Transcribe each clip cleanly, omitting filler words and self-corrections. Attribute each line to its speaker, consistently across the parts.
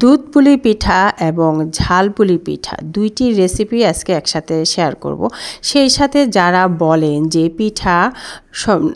Speaker 1: দুধ পুলি পিঠা এবং ঝাল পুলি পিঠা দুইটি রেসিপি আজকে একসাথে শেয়ার করব। সেই সাথে যারা বলেন যে পিঠা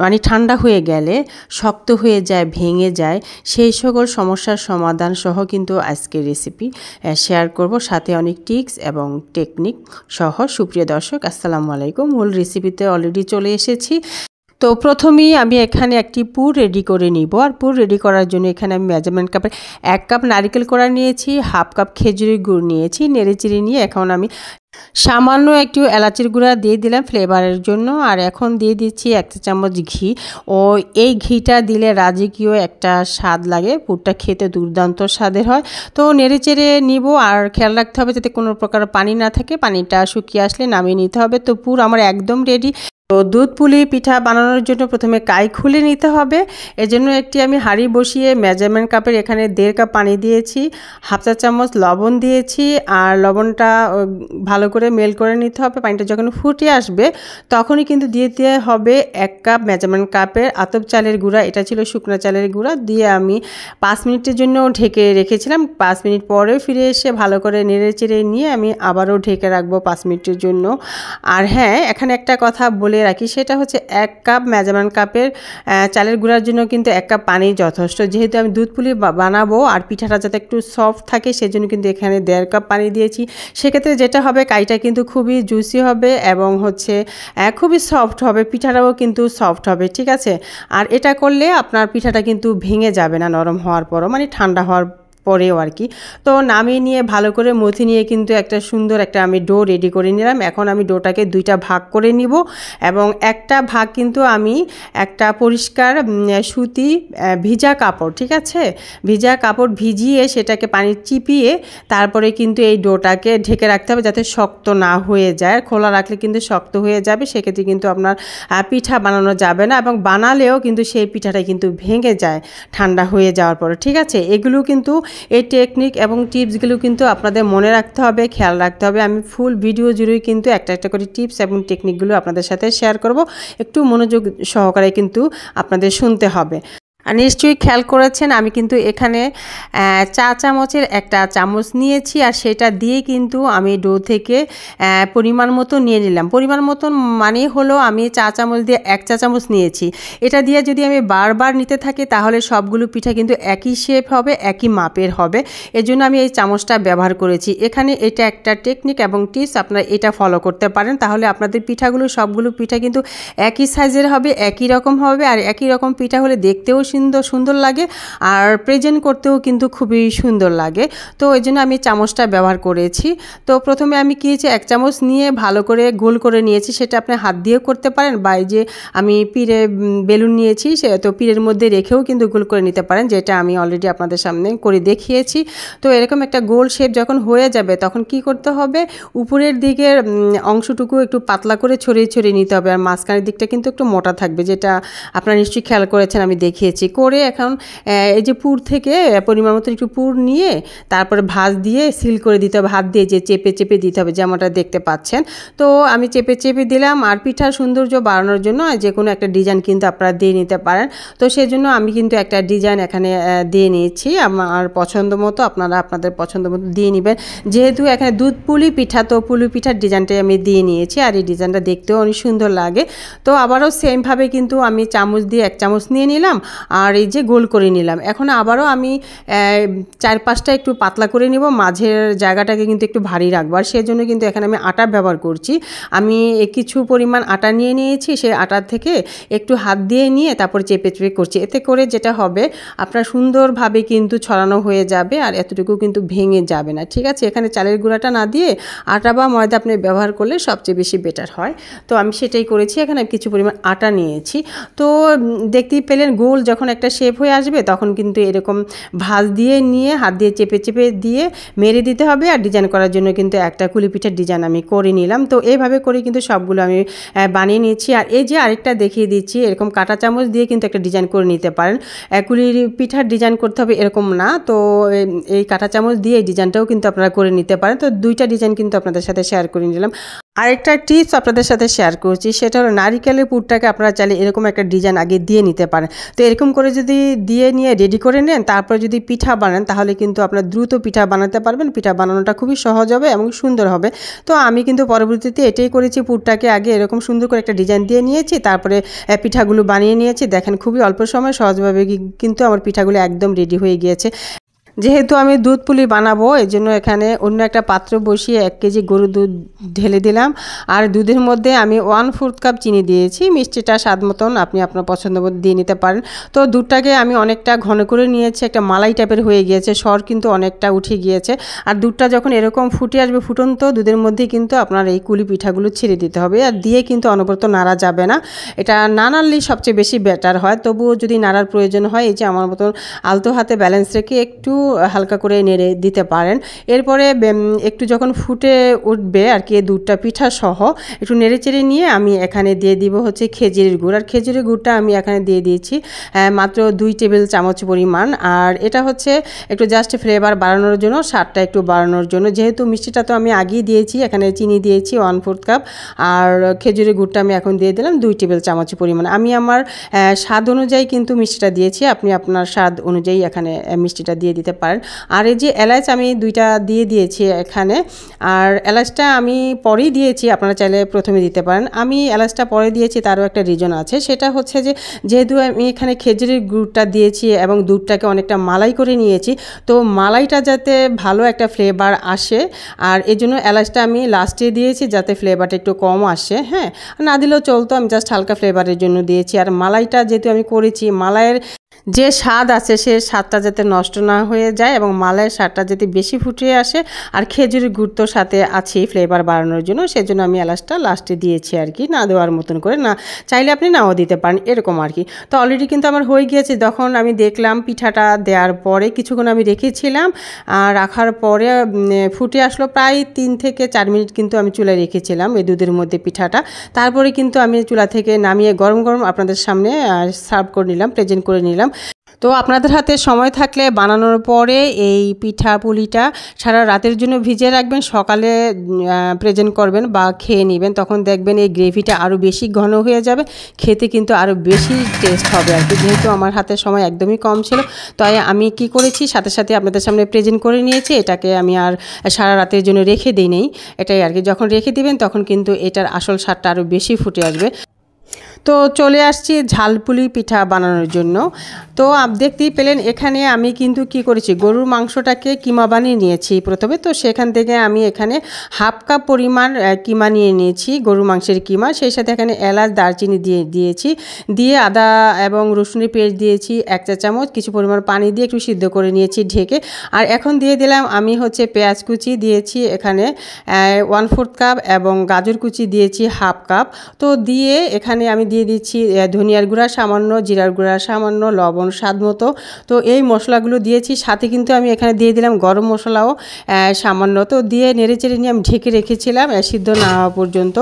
Speaker 1: মানে ঠান্ডা হয়ে গেলে শক্ত হয়ে যায়, ভেঙে যায়, সেই সকল সমস্যার সমাধান সহ কিন্তু আজকে রেসিপি শেয়ার করব, সাথে অনেক টিপস এবং টেকনিক সহ। সুপ্রিয় দর্শক, আসসালামু আলাইকুম। মূল রেসিপিতে অলরেডি চলে এসেছি। তো প্রথমেই আমি এখানে একটি পুর রেডি করে নিব। আর পুর রেডি করার জন্য এখানে আমি মেজারমেন্ট কাপে 1 কাপ নারকেল কোড়া নিয়েছি, 1/2 কাপ খেজুরের গুড় নিয়েছি। নেড়েচেড়ে নিয়ে এখন আমি সামান্য একটু এলাচের গুঁড়া দিয়ে দিলাম ফ্লেভারের জন্য। আর এখন দিয়ে দিচ্ছি 1 চা চামচ ঘি। ও এই ঘিটা দিলে রাজকীয় একটা স্বাদ লাগে, পুরটা খেতে দুর্দান্ত স্বাদের হয়। তো নেড়েচেড়ে নিব, আর খেয়াল রাখতে হবে যাতে কোনো প্রকার পানি না থাকে। পানিটা শুকিয়ে আসলে নামিয়ে নিতে হবে। তো পুর আমার একদম রেডি। তো দুধ পুলি পিঠা বানানোর জন্য প্রথমে কাই খুলে নিতে হবে। এজন্য একটি আমি হাঁড়ি বসিয়ে মেজারমেন্ট কাপের এখানে 1.5 কাপ পানি দিয়েছি, 1/2 চা চামচ লবণ দিয়েছি। আর লবণটা ভালো করে মেল করে নিতে হবে। পানিটা যখন ফুটে আসবে তখনই কিন্তু দিতে হবে 1 কাপ মেজারমেন্ট কাপের আতপ চালের গুঁড়া। এটা ছিল শুকনো চালের গুঁড়া। দিয়ে আমি 5 মিনিটের জন্য ঢেকে রেখেছিলাম। 5 মিনিট পরে ফিরে এসে ভালো করে নেড়ে চেড়ে নিয়ে আমি আবারও ঢেকে রাখবো 5 মিনিটের জন্য। আর হ্যাঁ, এখানে একটা কথা বলে রাখি, সেটা হচ্ছে 1 কাপ মেজারমেন্ট কাপের চালের গুঁড়ার জন্য কিন্তু 1 কাপ পানি যথেষ্ট। যেহেতু আমি দুধ পুলি বানাবো আর পিঠাটা যাতে একটু সফট থাকে, সেজন্য কিন্তু এখানে 1.5 কাপ পানি দিয়েছি। সেক্ষেত্রে যেটা হবে, কাইটা কিন্তু খুবই জুসি হবে এবং হচ্ছে খুবই সফট হবে, পিঠাটাও কিন্তু সফট হবে, ঠিক আছে। আর এটা করলে আপনার পিঠাটা কিন্তু ভেঙে যাবে না নরম হওয়ার পরও, মানে ঠান্ডা হওয়ার পরেও আর কি। তো নামিয়ে নিয়ে ভালো করে মথে নিয়ে কিন্তু একটা সুন্দর একটা আমি ডো রেডি করে নিলাম। এখন আমি ডোটাকে 2টা ভাগ করে নিব এবং একটা ভাগ কিন্তু আমি একটা পরিষ্কার সুতি ভিজা কাপড়, ঠিক আছে, ভিজা কাপড় ভিজিয়ে সেটাকে পানি চিপিয়ে তারপরে কিন্তু এই ডোটাকে ঢেকে রাখতে হবে যাতে শক্ত না হয়ে যায়। খোলা রাখলে কিন্তু শক্ত হয়ে যাবে, সেক্ষেত্রে কিন্তু আপনার পিঠা বানানো যাবে না, এবং বানালেও কিন্তু সেই পিঠাটা কিন্তু ভেঙে যায় ঠান্ডা হয়ে যাওয়ার পরে, ঠিক আছে। এগুলো কিন্তু এই টেকনিক এবং টিপসগুলো কিন্তু আপনাদের মনে রাখতে হবে, খেয়াল রাখতে হবে। আমি ফুল ভিডিও জুড়েই কিন্তু একটা একটা করে টিপস এবং টেকনিকগুলো আপনাদের সাথে শেয়ার করব। একটু মনোযোগ সহকারে কিন্তু আপনাদের শুনতে হবে। আর নিশ্চয়ই খেয়াল করেছেন, আমি কিন্তু এখানে চা চামচের একটা চামচ নিয়েছি, আর সেটা দিয়ে কিন্তু আমি ডো থেকে পরিমাণ মতো নিয়ে নিলাম। পরিমাণ মতন মানে হলো আমি চা চামচ দিয়ে 1 চা চামচ নিয়েছি। এটা দিয়ে যদি আমি বারবার নিতে থাকি তাহলে সবগুলো পিঠা কিন্তু একই শেপ হবে, একই মাপের হবে। এজন্য আমি এই চামচটা ব্যবহার করেছি। এখানে এটা একটা টেকনিক এবং টিপস, আপনারা এটা ফলো করতে পারেন। তাহলে আপনাদের পিঠাগুলো সবগুলো পিঠা কিন্তু একই সাইজের হবে, একই রকম হবে। আর একই রকম পিঠা হলে দেখতেও সুন্দর লাগে, আর প্রেজেন্ট করতেও কিন্তু খুবই সুন্দর লাগে। তো এই জন্য আমি চামচটা ব্যবহার করেছি। তো প্রথমে আমি কি 1 চামচ নিয়ে ভালো করে গোল করে নিয়েছি। সেটা আপনি হাত দিয়েও করতে পারেন, বা এই যে আমি পিড়ে বেলুন নিয়েছি, সে তো পিড়ের মধ্যে রেখেও কিন্তু গোল করে নিতে পারেন, যেটা আমি অলরেডি আপনাদের সামনে করে দেখিয়েছি। তো এরকম একটা গোল শেপ যখন হয়ে যাবে তখন কি করতে হবে, উপরের দিকের অংশটুকু একটু পাতলা করে ছড়িয়ে নিতে হবে, আর মাঝখানের দিকটা কিন্তু একটু মোটা থাকবে, যেটা আপনারা নিশ্চয়ই খেয়াল করেছেন, আমি দেখিয়েছি। করে এখন এই যে পুর থেকে পরিমাণ মতো একটু পুর নিয়ে তারপরে ভাঁজ দিয়ে সিল করে দিতে হবে, হাত দিয়ে যে চেপে দিতে হবে, যেমনটা দেখতে পাচ্ছেন। তো আমি চেপে দিলাম। আর পিঠার সৌন্দর্য বাড়ানোর জন্য যে কোনো একটা ডিজাইন কিন্তু আপনারা দিয়ে নিতে পারেন। তো সেজন্য আমি কিন্তু একটা ডিজাইন এখানে দিয়ে নিয়েছি আমার পছন্দ মতো। আপনারা আপনাদের পছন্দ মতো দিয়ে নেবেন। যেহেতু এখানে দুধ পুলি পিঠা, তো পুলি পিঠার ডিজাইনটাই আমি দিয়ে নিয়েছি, আর এই ডিজাইনটা দেখতেও অনেক সুন্দর লাগে। তো আবারও সেমভাবে কিন্তু আমি চামচ দিয়ে 1 চামচ নিয়ে নিলাম, আর এই যে গোল করে নিলাম। এখন আবারও আমি 4-5টা একটু পাতলা করে নিব, মাঝের জায়গাটাকে কিন্তু একটু ভারী রাখবো। আর সেজন্য কিন্তু এখানে আমি আটা ব্যবহার করছি। আমি কিছু পরিমাণ আটা নিয়ে নিয়েছি, সেই আটার থেকে একটু হাত দিয়ে নিয়ে তারপর চেপে করছি। এতে করে যেটা হবে, আপনার সুন্দরভাবে কিন্তু ছড়ানো হয়ে যাবে, আর এতটুকু কিন্তু ভেঙে যাবে না, ঠিক আছে। এখানে চালের গুঁড়াটা না দিয়ে আটা বা ময়দা আপনি ব্যবহার করলে সবচেয়ে বেশি বেটার হয়। তো আমি সেটাই করেছি। এখানে আমি কিছু পরিমাণ আটা নিয়েছি। তো দেখতেই পেলেন, গোল যখন একটা শেপ হয়ে আসবে তখন কিন্তু এরকম ভাঁজ দিয়ে নিয়ে হাত দিয়ে চেপে দিয়ে মেরে দিতে হবে। আর ডিজাইন করার জন্য কিন্তু একটা কুলি পিঠার ডিজাইন আমি করে নিলাম। তো এইভাবে করে কিন্তু সবগুলো আমি বানিয়ে নিয়েছি। আর এই যে আরেকটা দেখিয়ে দিচ্ছি, এরকম কাঁটা চামচ দিয়ে কিন্তু একটা ডিজাইন করে নিতে পারেন। কুলি পিঠার ডিজাইন করতে হবে এরকম না, তো এই কাঁটা চামচ দিয়ে এই ডিজাইনটাও কিন্তু আপনারা করে নিতে পারেন। তো 2টা ডিজাইন কিন্তু আপনাদের সাথে শেয়ার করে নিলাম। আরেকটা টিপস আপনাদের সাথে শেয়ার করছি, সেটা হলো নারিকেলের পুরটাকে আপনারা চাইলে এরকম একটা ডিজাইন আগে দিয়ে নিতে পারেন। তো এরকম করে যদি দিয়ে নিয়ে রেডি করে নেন, তারপর যদি পিঠা বানান তাহলে কিন্তু আপনার দ্রুত পিঠা বানাতে পারবেন। পিঠা বানানোটা খুবই সহজ হবে এবং সুন্দর হবে। তো আমি কিন্তু পরবর্তীতে এটাই করেছি, পুরটাকে আগে এরকম সুন্দর করে একটা ডিজাইন দিয়ে নিয়েছি, তারপরে পিঠাগুলো বানিয়ে নিয়েছি। দেখেন খুবই অল্প সময় সহজভাবে কিন্তু আমার পিঠাগুলো একদম রেডি হয়ে গিয়েছে। যেহেতু আমি দুধ পুলি বানাবো, এই জন্য এখানে অন্য একটা পাত্র বসিয়ে 1 কেজি গরুর দুধ ঢেলে দিলাম। আর দুধের মধ্যে আমি 1/4 কাপ চিনি দিয়েছি। মিষ্টিটা স্বাদ মতন আপনি আপনার পছন্দ মতো দিয়ে নিতে পারেন। তো দুধটাকে আমি অনেকটা ঘন করে নিয়েছি, একটা মালাই টাইপের হয়ে গিয়েছে, সর কিন্তু অনেকটা উঠে গিয়েছে। আর দুধটা যখন এরকম ফুটে আসবে, ফুটন্ত দুধের মধ্যে কিন্তু আপনার এই কুলি পিঠাগুলো ছেড়ে দিতে হবে। আর দিয়ে কিন্তু অনবরত নাড়া যাবে না, এটা না নাড়লেই সবচেয়ে বেশি বেটার হয়। তবুও যদি নাড়ার প্রয়োজন হয়, এই যে আমার মতন আলতো হাতে ব্যালেন্স রেখে একটু হালকা করে নেড়ে দিতে পারেন। এরপরে একটু যখন ফুটে উঠবে আর কি, দুধটা পিঠা সহ একটু নেড়ে চেড়ে নিয়ে আমি এখানে দিয়ে দিব হচ্ছে খেজুরের গুড়। আর খেজুরের গুড়টা আমি এখানে দিয়ে দিয়েছি মাত্র 2 টেবিল চামচ পরিমাণ। আর এটা হচ্ছে একটু জাস্ট ফ্লেভার বাড়ানোর জন্য, স্বাদটা একটু বাড়ানোর জন্য। যেহেতু মিষ্টিটা তো আমি আগেই দিয়েছি, এখানে চিনি দিয়েছি 1/4 কাপ, আর খেজুরের গুড়টা আমি এখন দিয়ে দিলাম 2 টেবিল চামচ পরিমাণ। আমি আমার স্বাদ অনুযায়ী কিন্তু মিষ্টিটা দিয়েছি, আপনি আপনার স্বাদ অনুযায়ী এখানে মিষ্টিটা দিয়ে দিতে পারেন। আর এই যে এলাচ আমি 2টা দিয়ে দিয়েছি এখানে, আর এলাচটা আমি পরেই দিয়েছি, আপনারা চাইলে প্রথমে দিতে পারেন। আমি এলাচটা পরে দিয়েছি, তারও একটা রিজন আছে, সেটা হচ্ছে যে যেহেতু আমি এখানে খেজুরের গুড়টা দিয়েছি এবং দুধটাকে অনেকটা মালাই করে নিয়েছি, তো মালাইটা যাতে ভালো একটা ফ্লেভার আসে, আর এই জন্য এলাচটা আমি লাস্টে দিয়েছি যাতে ফ্লেভারটা একটু কম আসে। হ্যাঁ, না দিলেও চলতো, আমি জাস্ট হালকা ফ্লেভারের জন্য দিয়েছি। আর মালাইটা যেহেতু আমি করেছি, মালাইয়ের যে স্বাদ আছে সে স্বাদটা যাতে নষ্ট না হয়ে যায় এবং মালাইয়ের স্বাদটা যাতে বেশি ফুটে আসে, আর খেজুরের গুড় তো সাথে আছেই ফ্লেভার বাড়ানোর জন্য, সেজন্য আমি এলাচটা লাস্টে দিয়েছি আর কি, না দেওয়ার মতন করে। না চাইলে আপনি নাও দিতে পারেন, এরকম আর কি। তো অলরেডি কিন্তু আমার হয়ে গিয়েছে। যখন আমি দেখলাম পিঠাটা দেওয়ার পরে কিছুক্ষণ আমি রেখেছিলাম, রাখার পরে ফুটে আসলো, প্রায় 3 থেকে 4 মিনিট কিন্তু আমি চুলায় রেখেছিলাম এই দুধের মধ্যে পিঠাটা। তারপরে কিন্তু আমি চুলা থেকে নামিয়ে গরম গরম আপনাদের সামনে সার্ভ করে নিলাম, প্রেজেন্ট করে নিলাম। তো আপনাদের হাতে সময় থাকলে বানানোর পরে এই পিঠা পুলিটা সারা রাতের জন্য ভিজিয়ে রাখবেন, সকালে প্রেজেন্ট করবেন বা খেয়ে নেবেন, তখন দেখবেন এই গ্রেভিটা আরও বেশি ঘন হয়ে যাবে, খেতে কিন্তু আরও বেশি টেস্ট হবে আর কি। যেহেতু আমার হাতে সময় একদমই কম ছিল, তাই আমি কি করেছি, সাথে সাথে আপনাদের সামনে প্রেজেন্ট করে নিয়েছি। এটাকে আমি আর সারা রাতের জন্য রেখে দিই নেই, এটাই আর কি। যখন রেখে দিবেন তখন কিন্তু এটার আসল স্বাদটা আরও বেশি ফুটে আসবে। তো চলে আসছি ঝালপুলি পিঠা বানানোর জন্য। তো দেখতেই পেলেন এখানে আমি কিন্তু কি করেছি, গরুর মাংসটাকে কিমা বানিয়ে নিয়েছি প্রথমে। তো সেখান থেকে আমি এখানে 1/2 কাপ পরিমাণ কিমা নিয়ে নিয়েছি, গরুর মাংসের কিমা। সেই সাথে এখানে এলাচ দারচিনি দিয়েছি, দিয়ে আদা এবং রসুনের পেস্ট দিয়েছি 1 চা চামচ, কিছু পরিমাণ পানি দিয়ে একটু সিদ্ধ করে নিয়েছি ঢেকে। আর এখন দিয়ে দিলাম আমি হচ্ছে পেঁয়াজ কুচি দিয়েছি এখানে 1/4 কাপ, এবং গাজর কুচি দিয়েছি 1/2 কাপ। তো দিয়ে এখানে আমি দিয়ে দিচ্ছি ধনিয়ার গুঁড়া সামান্য, জিরার গুঁড়া সামান্য, লবণ স্বাদ মতো। তো এই মশলাগুলো দিয়েছি, সাথে কিন্তু আমি এখানে দিয়ে দিলাম গরম মশলাও সামান্য। তো দিয়ে নেড়ে চেড়ে নিয়ে আমি ঢেকে রেখেছিলাম সিদ্ধ না হওয়া পর্যন্ত।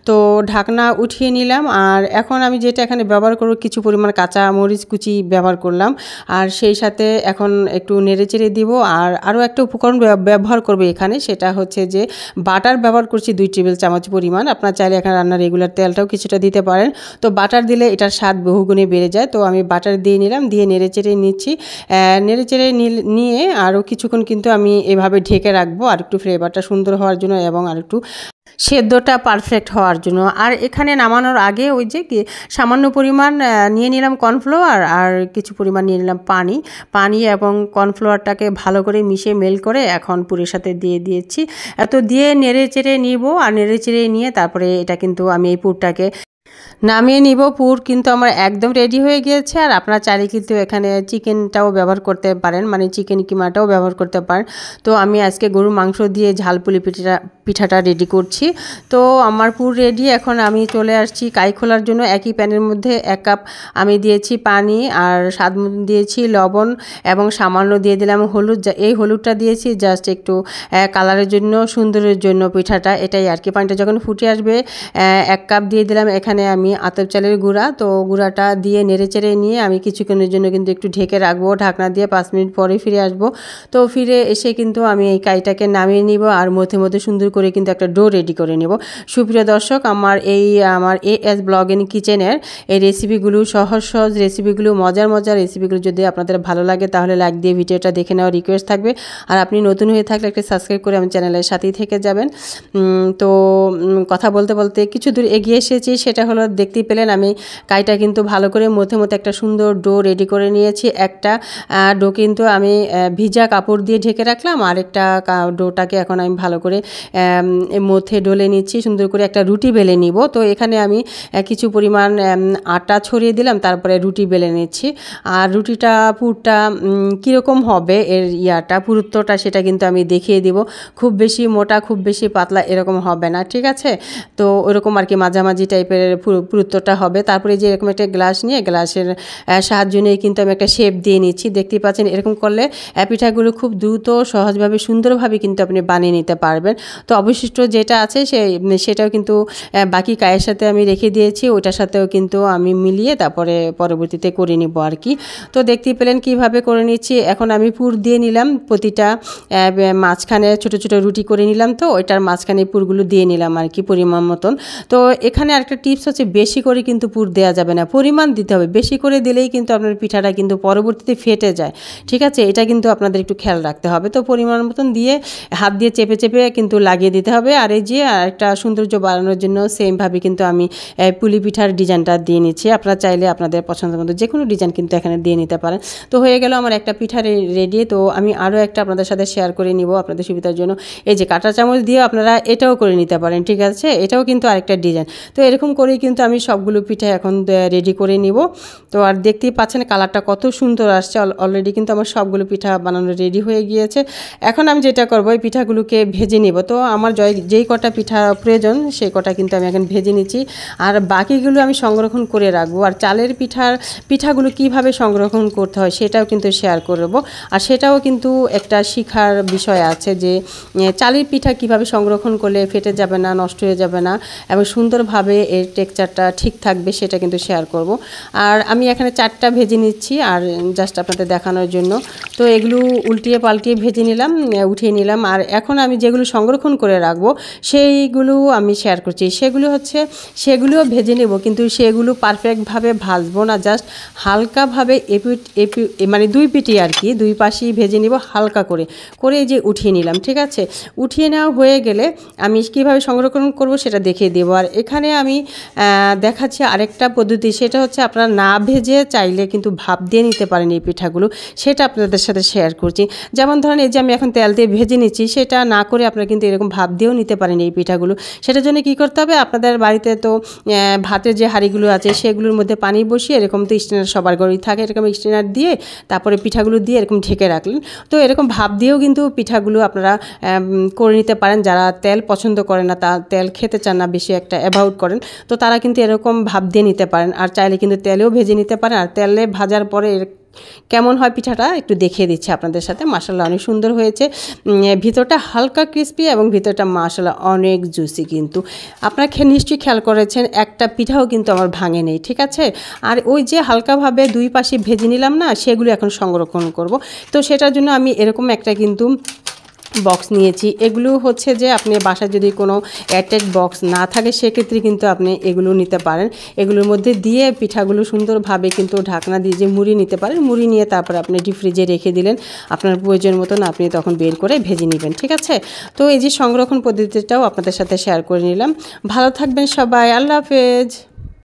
Speaker 1: তো ঢাকনা উঠিয়ে নিলাম। আর এখন আমি যেটা এখানে ব্যবহার করব, কিছু পরিমাণ কাঁচা মরিচ কুচি ব্যবহার করলাম, আর সেই সাথে এখন একটু নেড়ে চেড়ে দিব। আর আরও একটা উপকরণ ব্যবহার করব এখানে, সেটা হচ্ছে যে বাটার ব্যবহার করছি 2 টেবিল চামচ পরিমাণ। আপনারা চাইলে এখানে রান্নার রেগুলার তেলটাও কিছুটা দিতে পারেন। তো বাটার দিলে এটার স্বাদ বহুগুণে বেড়ে যায়। তো আমি বাটার দিয়ে নিলাম, দিয়ে নেড়ে চেড়ে নিচ্ছি। নেড়ে চেড়ে নিয়ে আরও কিছুক্ষণ কিন্তু আমি এভাবে ঢেকে রাখবো, আর একটু ফ্লেভারটা সুন্দর হওয়ার জন্য এবং আর একটু সেদ্ধটা পারফেক্ট হওয়ার জন্য। আর এখানে নামানোর আগে ওই যে সামান্য পরিমাণ নিয়ে নিলাম কর্নফ্লাওয়ার, আর কিছু পরিমাণ নিয়ে নিলাম পানি এবং কর্নফ্লাওয়ারটাকে ভালো করে মিশিয়ে মেল করে এখন পুরের সাথে দিয়ে দিয়েছি। এত দিয়ে নেড়ে চেড়ে নিব, আর নেড়ে চেড়ে নিয়ে তারপরে এটা কিন্তু আমি এই পুরটাকে নামিয়ে নিব। পুর কিন্তু আমার একদম রেডি হয়ে গিয়েছে। আর আপনারা চাইলে কিন্তু এখানে চিকেনটাও ব্যবহার করতে পারেন, মানে চিকেন কিমাটাও ব্যবহার করতে পারেন। তো আমি আজকে গরুর মাংস দিয়ে ঝালপুলি পিঠাটা রেডি করছি। তো আমার পুর রেডি। এখন আমি চলে আসছি কাই খোলার জন্য। একই প্যানের মধ্যে 1 কাপ আমি দিয়েছি পানি, আর স্বাদ মতো দিয়েছি লবণ, এবং সামান্য দিয়ে দিলাম হলুদ। এই হলুদটা দিয়েছি জাস্ট একটু কালারের জন্য, সুন্দরের জন্য পিঠাটা, এটাই আর কি। পানিটা যখন ফুটে আসবে 1 কাপ দিয়ে দিলাম এখানে এখানে আমি আতপ চালের গুঁড়া, তো গুঁড়াটা দিয়ে নেড়েচেড়ে নিয়ে আমি কিছুক্ষণের জন্য কিন্তু একটু ঢেকে রাখবো, ঢাকনা দিয়ে 5 মিনিট পরে ফিরে আসবো। তো ফিরে এসে কিন্তু আমি এই কাইটাকে নামিয়ে নিব আর মধ্যে মধ্যে সুন্দর করে কিন্তু একটা ডো রেডি করে নেব। সুপ্রিয় দর্শক, আমার AS ব্লগ ইন কিচেনের এই রেসিপিগুলো, সহজ সহজ রেসিপিগুলো, মজার মজার রেসিপিগুলো যদি আপনাদের ভালো লাগে তাহলে লাইক দিয়ে ভিডিওটা দেখে নেওয়ার রিকোয়েস্ট থাকবে। আর আপনি নতুন হয়ে থাকলে একটা সাবস্ক্রাইব করে আমার চ্যানেলের সাথেই থেকে যাবেন। তো কথা বলতে বলতে কিছু দূর এগিয়ে এসেছি, সেটা হলো দেখতেই পেলেন আমি কাইটা কিন্তু ভালো করে মধ্যে মধ্যে একটা সুন্দর ডো রেডি করে নিয়েছি। একটা ডো কিন্তু আমি ভিজা কাপড় দিয়ে ঢেকে রাখলাম, আর একটা ডোটাকে এখন আমি ভালো করে মধ্যে ডলে নিচ্ছি, সুন্দর করে একটা রুটি বেলে নিব। তো এখানে আমি কিছু পরিমাণ আটা ছড়িয়ে দিলাম, তারপরে রুটি বেলে নিচ্ছি। আর রুটিটা পুরটা কীরকম হবে এর পুরুত্বটা সেটা কিন্তু আমি দেখিয়ে দিব। খুব বেশি মোটা, খুব বেশি পাতলা এরকম হবে না, ঠিক আছে? তো ওরকম আর কি মাঝামাঝি টাইপের পুরুত্বটা হবে। তারপরে যে এরকম একটা গ্লাস নিয়ে গ্লাসের সাহায্য নিয়ে কিন্তু আমি একটা শেপ দিয়ে নিচ্ছি। দেখতেই পাচ্ছেন এরকম করলে পিঠাগুলো খুব দ্রুত, সহজভাবে, সুন্দরভাবে কিন্তু আপনি বানিয়ে নিতে পারবেন। তো অবশিষ্ট যেটা আছে সেটাও কিন্তু বাকি কায়ের সাথে আমি রেখে দিয়েছি, ওইটার সাথেও কিন্তু আমি মিলিয়ে তারপরে পরবর্তীতে করে নিব আর কি। তো দেখতেই পেলেন কিভাবে করে নিচ্ছি। এখন আমি পুর দিয়ে নিলাম, প্রতিটা মাঝখানে ছোট ছোট রুটি করে নিলাম, তো ওইটার মাঝখানে পুরগুলো দিয়ে নিলাম আর কি পরিমাণ মতন। তো এখানে আরেকটা টিপস হচ্ছে, বেশি করে কিন্তু পুর দেওয়া যাবে না, পরিমাণ দিতে হবে। বেশি করে দিলেই কিন্তু আপনার পিঠাটা কিন্তু পরবর্তীতে ফেটে যায়, ঠিক আছে? এটা কিন্তু আপনাদের একটু খেয়াল রাখতে হবে। তো পরিমাণ মতন দিয়ে হাত দিয়ে চেপে চেপে কিন্তু লাগিয়ে দিতে হবে। আর এই যে একটা সৌন্দর্য বাড়ানোর জন্য সেমভাবে কিন্তু আমি পুলি পিঠার ডিজাইনটা দিয়ে নিচ্ছি। আপনারা চাইলে আপনাদের পছন্দ মতো যে কোনো ডিজাইন কিন্তু এখানে দিয়ে নিতে পারেন। তো হয়ে গেল আমার একটা পিঠা রেডি। তো আমি আরও একটা আপনাদের সাথে শেয়ার করে নিব আপনাদের সুবিধার জন্য। এই যে কাঁটা চামচ দিয়ে আপনারা এটাও করে নিতে পারেন, ঠিক আছে? এটাও কিন্তু আরেকটা ডিজাইন। তো এরকম করেই কিন্তু আমি সবগুলো পিঠা এখন রেডি করে নিব। তো আর দেখতেই পাচ্ছেন কালারটা কত সুন্দর আসছে। অলরেডি কিন্তু আমার সবগুলো পিঠা বানানো রেডি হয়ে গিয়েছে। এখন আমি যেটা করবো, এই পিঠাগুলোকে ভেজে নিব। তো আমার যেই কটা পিঠা প্রয়োজন সেই কটা কিন্তু আমি এখন ভেজে নিচ্ছি, আর বাকিগুলো আমি সংরক্ষণ করে রাখবো। আর চালের পিঠাগুলো কিভাবে সংরক্ষণ করতে হয় সেটাও কিন্তু শেয়ার করব। আর সেটাও কিন্তু একটা শিখার বিষয় আছে যে চালের পিঠা কিভাবে সংরক্ষণ করলে ফেটে যাবে না, নষ্ট হয়ে যাবে না এবং সুন্দরভাবে এর টেক্সচারটা ঠিক থাকবে, সেটা কিন্তু শেয়ার করব। আর আমি এখানে 4টা ভেজে নিচ্ছি আর জাস্ট আপনাদের দেখানোর জন্য। তো এগুলো উল্টিয়ে পাল্টিয়ে ভেজে নিলাম, উঠিয়ে নিলাম। আর এখন আমি যেগুলো সংরক্ষণ করে রাখবো সেইগুলো আমি শেয়ার করছি। সেগুলোও ভেজে নেব, কিন্তু সেগুলো পারফেক্টভাবে ভাজবো না, জাস্ট হালকাভাবে মানে দুই পিঠি আর কি, দুই পাশেই ভেজে নিব হালকা করে যে উঠিয়ে নিলাম, ঠিক আছে? উঠিয়ে নেওয়া হয়ে গেলে আমি কীভাবে সংরক্ষণ করব সেটা দেখিয়ে দেবো। আর এখানে আমি দেখাচ্ছি আরেকটা পদ্ধতি, সেটা হচ্ছে আপনারা না ভেজে চাইলে কিন্তু ভাপ দিয়ে নিতে পারেন এই পিঠাগুলো, সেটা আপনাদের সাথে শেয়ার করছি। যেমন ধরেন এই যে আমি এখন তেল দিয়ে ভেজে নিচ্ছি, সেটা না করে আপনারা কিন্তু এরকম ভাপ দিয়েও নিতে পারেন এই পিঠাগুলো। সেটার জন্য কী করতে হবে, আপনাদের বাড়িতে তো ভাতের যে হাঁড়িগুলো আছে সেগুলোর মধ্যে পানি বসিয়ে, এরকম তো স্ট্যান্ডার সবার ঘরেই থাকে, এরকম স্ট্যান্ডার দিয়ে তারপরে পিঠাগুলো দিয়ে এরকম ঢেকে রাখলেন। তো এরকম ভাপ দিয়েও কিন্তু পিঠাগুলো আপনারা করে নিতে পারেন। যারা তেল পছন্দ করে না, তেল খেতে চান না, বেশি একটা অ্যাভয়েড করেন, তো তারা কিন্তু এরকম ভাপ দিয়ে নিতে পারেন। আর চাইলে কিন্তু তেলেও ভেজে নিতে পারেন। আর তেলে ভাজার পরে কেমন হয় পিঠাটা একটু দেখিয়ে দিচ্ছি আপনাদের সাথে। মাশাআল্লাহ অনেক সুন্দর হয়েছে, ভিতরটা হালকা ক্রিস্পি এবং ভিতরটা মাশাআল্লাহ অনেক জুসি। কিন্তু আপনারা নিশ্চয়ই খেয়াল করেছেন একটা পিঠাও কিন্তু আমার ভাঙে নেই, ঠিক আছে? আর ওই যে হালকাভাবে দুই পাশে ভেজে নিলাম না, সেগুলো এখন সংরক্ষণ করব। তো সেটার জন্য আমি এরকম একটা কিন্তু বক্স নিয়েছি। এগুলো হচ্ছে যে আপনি বাসায় যদি কোনো এয়ারটাইট বক্স না থাকে সেক্ষেত্রে কিন্তু আপনি এগুলো নিতে পারেন। এগুলোর মধ্যে দিয়ে পিঠাগুলো সুন্দরভাবে কিন্তু ঢাকনা দিয়ে যে মুড়ি নিতে পারেন, মুড়ি নিয়ে তারপরে আপনি ডিপ ফ্রিজে রেখে দিলেন, আপনার প্রয়োজন মতন আপনি তখন বের করে ভেজে নেবেন, ঠিক আছে? তো এই যে সংরক্ষণ পদ্ধতিটাও আপনাদের সাথে শেয়ার করে নিলাম। ভালো থাকবেন সবাই, আল্লাহ হাফেজ।